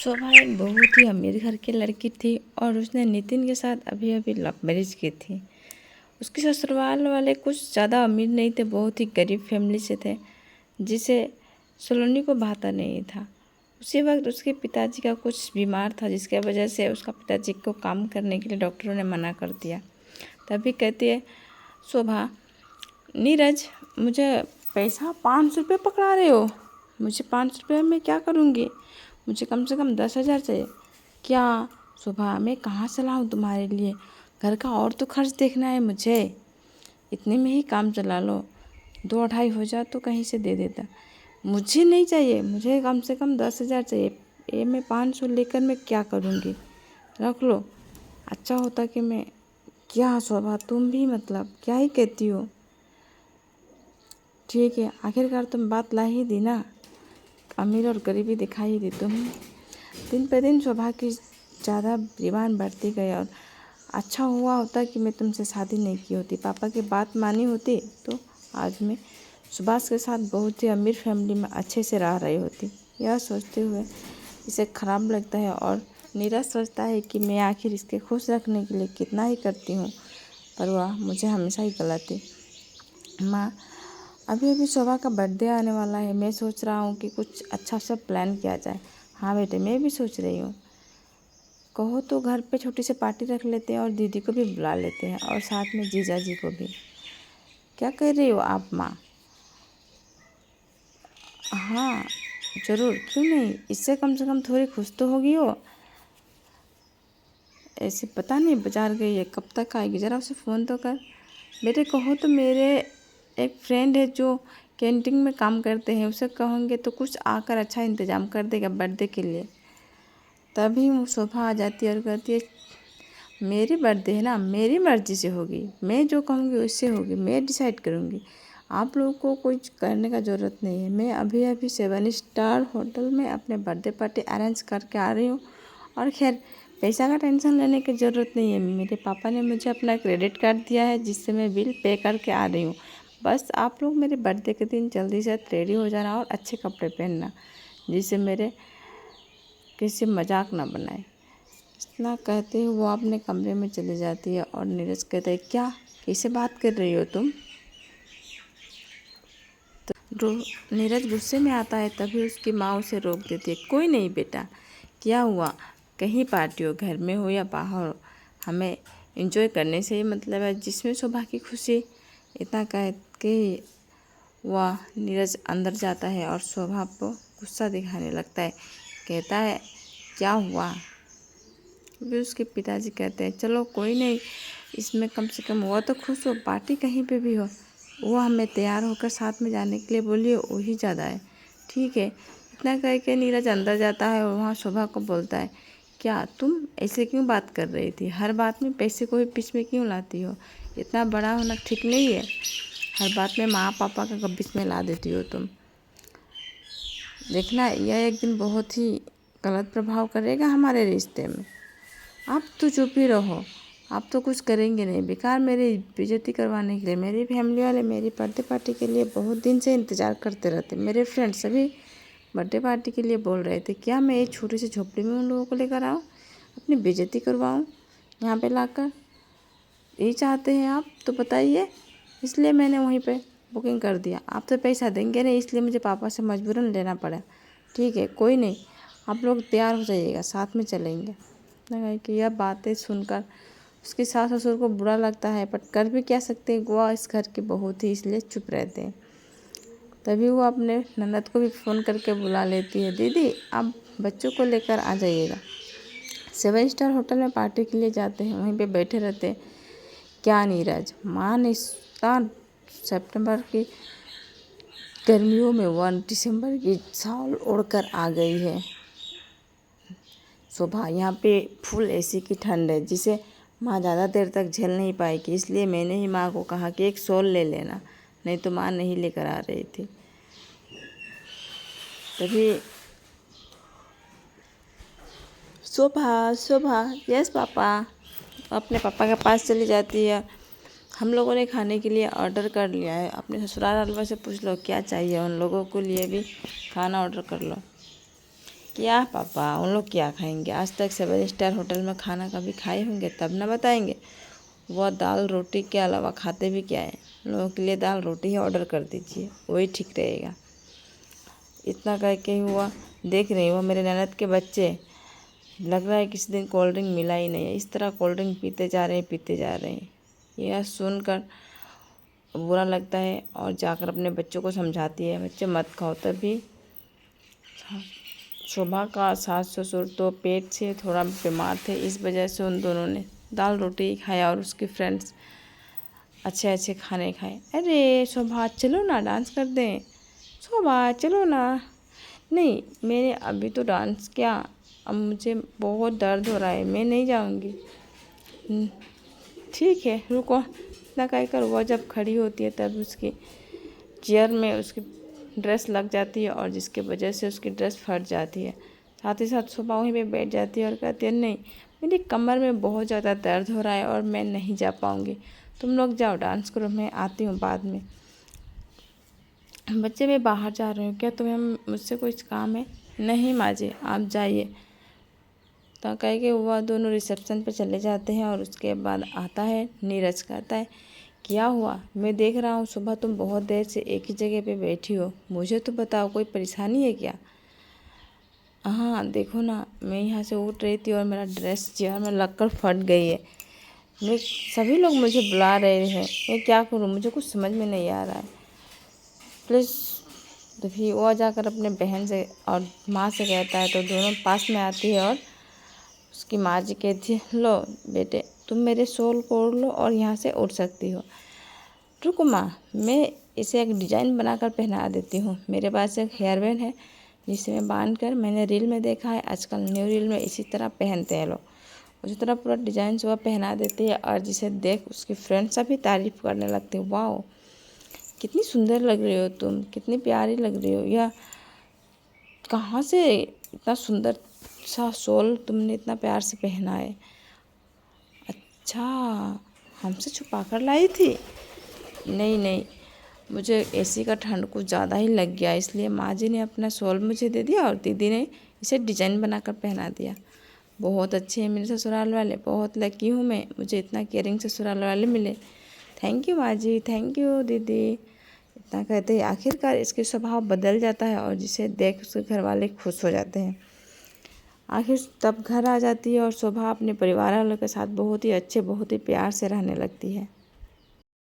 शोभा एक बहुत ही अमीर घर की लड़की थी और उसने नितिन के साथ अभी अभी लव मैरिज की थी। उसके ससुराल वाले कुछ ज़्यादा अमीर नहीं थे, बहुत ही गरीब फैमिली से थे, जिसे सलोनी को भाता नहीं था। उसी वक्त उसके पिताजी का कुछ बीमार था, जिसके वजह से उसका पिताजी को काम करने के लिए डॉक्टरों ने मना कर दिया। तभी कहती है शोभा, नीरज मुझे पैसा 500 रुपये पकड़ा रहे हो, मुझे 500 रुपये में क्या करूँगी, मुझे कम से कम 10,000 चाहिए। क्या शोभा, मैं कहाँ से लाऊँ तुम्हारे लिए, घर का और तो खर्च देखना है मुझे, इतने में ही काम चला लो, 2-2.5 हो जाए तो कहीं से दे देता। मुझे नहीं चाहिए, मुझे कम से कम 10,000 चाहिए, ये मैं 500 लेकर मैं क्या करूँगी, रख लो। अच्छा होता कि मैं। क्या शोभा, तुम भी मतलब क्या ही कहती हो। ठीक है, आखिरकार तुम बात ला ही दी ना, अमीर और गरीबी दिखाई दी तुम। दिन पर दिन शोभा की ज़्यादा डिमांड बढ़ती गई और अच्छा हुआ होता कि मैं तुमसे शादी नहीं की होती, पापा की बात मानी होती तो आज मैं सुभाष के साथ बहुत ही अमीर फैमिली में अच्छे से रह रही होती। यह सोचते हुए इसे खराब लगता है और नीरज सोचता है कि मैं आखिर इसके खुश रखने के लिए कितना ही करती हूँ, पर वह मुझे हमेशा ही गलाती। माँ, अभी अभी शोभा का बर्थडे आने वाला है, मैं सोच रहा हूँ कि कुछ अच्छा सा प्लान किया जाए। हाँ बेटे, मैं भी सोच रही हूँ, कहो तो घर पे छोटी सी पार्टी रख लेते हैं और दीदी को भी बुला लेते हैं और साथ में जीजा जी को भी। क्या कह रही हो आप माँ? हाँ ज़रूर, क्यों नहीं, इससे कम से कम थोड़ी खुश तो होगी वो। ऐसे पता नहीं बाजार गई है, कब तक आएगी, ज़रा उसे फ़ोन तो कर। बेटे कहो तो मेरे एक फ्रेंड है जो कैंटीन में काम करते हैं, उसे कहोगे तो कुछ आकर अच्छा इंतज़ाम कर देगा बर्थडे के लिए। तभी वो शोभा आ जाती है और कहती है, मेरी बर्थडे है ना, मेरी मर्ज़ी से होगी, मैं जो कहूँगी उससे होगी, मैं डिसाइड करूँगी, आप लोगों को कुछ करने का ज़रूरत नहीं है। मैं अभी अभी 7 स्टार होटल में अपने बर्थडे पार्टी अरेंज करके आ रही हूँ और खैर पैसा का टेंशन लेने की ज़रूरत नहीं है, मेरे पापा ने मुझे अपना क्रेडिट कार्ड दिया है जिससे मैं बिल पे करके आ रही हूँ। बस आप लोग मेरे बर्थडे के दिन जल्दी से रेडी हो जाना और अच्छे कपड़े पहनना, जिससे मेरे किसी मजाक ना बनाए। इतना कहते हुए वो अपने कमरे में चली जाती है और नीरज कहता है, क्या कैसे बात कर रही हो तुम। तो नीरज गुस्से में आता है, तभी उसकी माँ उसे रोक देती है। कोई नहीं बेटा, क्या हुआ, कहीं पार्टी हो, घर में हो या बाहर हो, हमें एंजॉय करने से ही मतलब है, जिसमें शोभा की खुशी। इतना कह के वह नीरज अंदर जाता है और शोभा को गुस्सा दिखाने लगता है। कहता है, क्या हुआ। भी उसके पिताजी कहते हैं, चलो कोई नहीं, इसमें कम से कम वो तो खुश हो, पार्टी कहीं पे भी हो, वो हमें तैयार होकर साथ में जाने के लिए बोलिए, वही ज़्यादा है। ठीक है। इतना कह के नीरज अंदर जाता है और वहाँ शोभा को बोलता है, क्या तुम ऐसे क्यों बात कर रही थी, हर बात में पैसे को भी बीच में क्यों लाती हो, इतना बड़ा होना ठीक नहीं है, हर बात में माँ पापा का बीच में ला देती हो तुम। देखना यह एक दिन बहुत ही गलत प्रभाव करेगा हमारे रिश्ते में। आप तो चुप ही रहो, आप तो कुछ करेंगे नहीं, बेकार मेरी बेइज्जती करवाने के लिए मेरी फैमिली वाले मेरी बर्थडे पार्टी के लिए बहुत दिन से इंतज़ार करते रहते, मेरे फ्रेंड्स सभी बर्थडे पार्टी के लिए बोल रहे थे, क्या मैं एक छोटी सी झोपड़ी में उन लोगों को लेकर आऊँ, अपनी बेइज्जती करवाऊँ यहाँ पे लाकर। यही चाहते हैं आप तो बताइए, इसलिए मैंने वहीं पे बुकिंग कर दिया। आप तो पैसा देंगे नहीं, इसलिए मुझे पापा से मजबूरन लेना पड़ा। ठीक है, कोई नहीं, आप लोग तैयार हो जाइएगा, साथ में चलेंगे। लगा कि यह बातें सुनकर उसके सास ससुर को बुरा लगता है, पर कर भी क्या सकते हैं, वह इस घर के बहुत ही इसलिए चुप रहते हैं। तभी वो अपने ननद को भी फ़ोन करके बुला लेती है, दीदी आप बच्चों को लेकर आ जाइएगा। 7 स्टार होटल में पार्टी के लिए जाते हैं, वहीं पे बैठे रहते हैं। क्या नीरज, माँ ने सितंबर की गर्मियों में 1 दिसंबर की शॉल ओढ़कर आ गई है। शोभा, यहाँ पे फुल एसी की ठंड है, जिसे माँ ज़्यादा देर तक झेल नहीं पाएगी, इसलिए मैंने ही माँ को कहा कि एक शॉल ले लेना, नहीं तो माँ नहीं लेकर आ रही थी। तभी शोभा शोभा यस पापा, अपने पापा के पास चली जाती है। हम लोगों ने खाने के लिए ऑर्डर कर लिया है, अपने ससुराल वालों से पूछ लो क्या चाहिए, उन लोगों के लिए भी खाना ऑर्डर कर लो। क्या पापा, उन लोग क्या खाएंगे? आज तक 7 स्टार होटल में खाना कभी खाए होंगे तब ना बताएंगे। वह दाल रोटी के अलावा खाते भी क्या है? उन लोगों के लिए दाल रोटी ही ऑर्डर कर दीजिए, वही ठीक रहेगा। इतना कह के हुआ, देख रही हूँ मेरे ननद के बच्चे, लग रहा है किसी दिन कोल्ड ड्रिंक मिला ही नहीं है, इस तरह कोल्ड ड्रिंक पीते जा रहे हैं। यह सुनकर बुरा लगता है और जाकर अपने बच्चों को समझाती है, बच्चे मत खाओ। तभी शोभा का सास ससुर तो पेट से थोड़ा बीमार थे, इस वजह से उन दोनों ने दाल रोटी ही खाया और उसके फ्रेंड्स अच्छे अच्छे खाने खाए। अरे शोभा चलो ना डांस कर दें, शोभा चलो ना। नहीं मैंने अभी तो डांस किया, अब मुझे बहुत दर्द हो रहा है, मैं नहीं जाऊंगी। ठीक है रुको। इतना कहकर वह जब खड़ी होती है तब उसकी चेयर में उसकी ड्रेस लग जाती है और जिसकी वजह से उसकी ड्रेस फट जाती है। साथ ही साथ सुबह वहीं पे बैठ जाती है और कहती है नहीं, मेरी कमर में बहुत ज़्यादा दर्द हो रहा है और मैं नहीं जा पाऊँगी, तुम लोग जाओ डांस करो, मैं आती हूँ बाद में। बच्चे मैं बाहर जा रही हूँ, क्या तुम्हें मुझसे कुछ काम है? नहीं माँ जी आप जाइए। तो कह के वह दोनों रिसेप्शन पे चले जाते हैं और उसके बाद आता है नीरज, कहता है क्या हुआ? मैं देख रहा हूँ सुबह तुम बहुत देर से एक ही जगह पे बैठी हो, मुझे तो बताओ कोई परेशानी है क्या? हाँ देखो ना, मैं यहाँ से उठ रही थी और मेरा ड्रेस चेयर में लगकर फट गई है। मैं सभी लोग मुझे बुला रहे हैं, मैं क्या करूँ, मुझे कुछ समझ में नहीं आ रहा है, प्लीज़। तो फिर वो जाकर अपने बहन से और माँ से कहता है, तो दोनों पास में आती है और उसकी माँ जी कहती है लो बेटे तुम मेरे शॉल को ओढ़ लो और यहाँ से उठ सकती हो। रुको माँ, मैं इसे एक डिज़ाइन बनाकर पहना देती हूँ। मेरे पास एक हेयर बैंड है जिसे मैं बांध कर, मैंने रील में देखा है आजकल न्यू रील में इसी तरह पहनते हैं लोग, उसी तरह पूरा डिज़ाइन सुबह पहना देती है और जिसे देख उसकी फ्रेंड्स सभी तारीफ़ करने लगते हैं। वाह कितनी सुंदर लग रही हो तुम, कितनी प्यारी लग रही हो, यह कहाँ से इतना सुंदर सा शॉल तुमने इतना प्यार से पहना है? अच्छा हमसे छुपा कर लाई थी? नहीं नहीं, मुझे एसी का ठंड कुछ ज़्यादा ही लग गया, इसलिए माँ जी ने अपना शॉल मुझे दे दिया और दीदी ने इसे डिज़ाइन बनाकर पहना दिया। बहुत अच्छे हैं मेरे ससुराल वाले, बहुत लकी हूँ मैं, मुझे इतना केयरिंग ससुराल वाले मिले। थैंक यू माँ जी, थैंक यू दीदी। इतना कहते ही आखिरकार इसके स्वभाव बदल जाता है और जिसे देख उसके घर वाले खुश हो जाते हैं। आखिर तब घर आ जाती है और शोभा अपने परिवार वालों के साथ बहुत ही अच्छे बहुत ही प्यार से रहने लगती है।